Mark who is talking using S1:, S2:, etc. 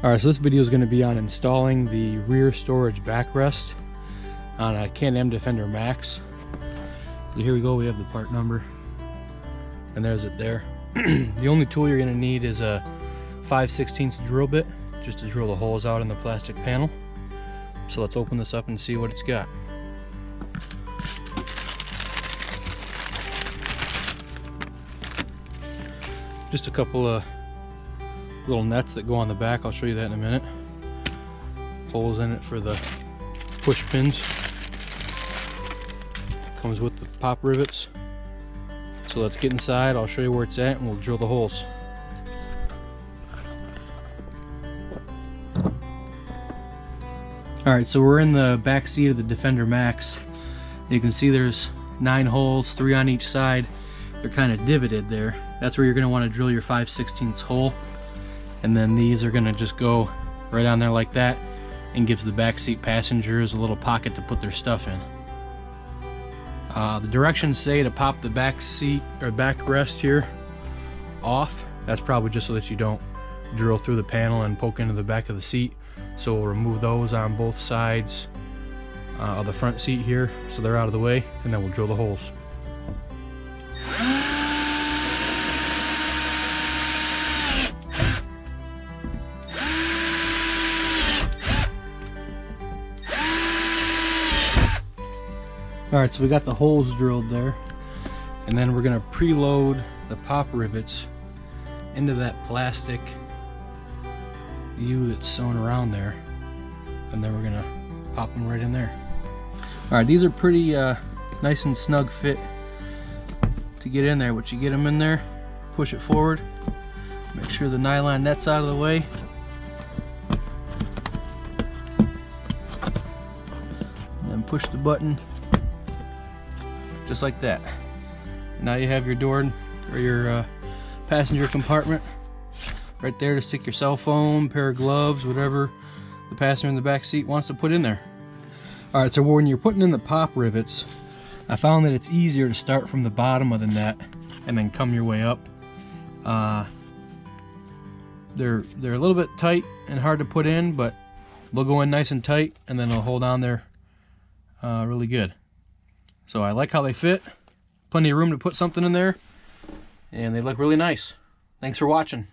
S1: Alright, so this video is going to be on installing the rear storage backrest on a Canam Defender Max. So here we go, we have the part number, and there's it there. The only tool you're going to need is a 5/16 drill bit, just to drill the holes out in the plastic panel. So let's open this up and see what it's got. Just a couple of little nets that go on the back. I'll show you that in a minute. Holes in it for the push pins. Comes with the pop rivets. So let's get inside. I'll show you where it's at and we'll drill the holes. Alright, so we're in the back seat of the Defender Max. You can see there's 9 holes, 3 on each side. They're kind of divoted there. That's where you're going to want to drill your 5/16 hole. And then these are going to just go right on there like that, and gives the back seat passengers a little pocket to put their stuff in. The directions say to pop the back seat or backrest here off. That's probably just so that you don't drill through the panel and poke into the back of the seat. So we'll remove those on both sides of the front seat here, so they're out of the way, and then we'll drill the holes. Alright, so we got the holes drilled there, and then we're going to preload the pop rivets into that plastic U that's sewn around there, and then we're going to pop them right in there. Alright, these are pretty nice and snug fit to get in there. But you get them in there, push it forward, make sure the nylon net's out of the way, and then push the button just like that. Now you have your door or your passenger compartment right there to stick your cell phone, pair of gloves, whatever the passenger in the back seat wants to put in there. Alright, so when you're putting in the pop rivets, I found that it's easier to start from the bottom of the net and then come your way up. They're a little bit tight and hard to put in, but they'll go in nice and tight, and then they'll hold on there really good. So I like how they fit. Plenty of room to put something in there, and they look really nice. Thanks for watching.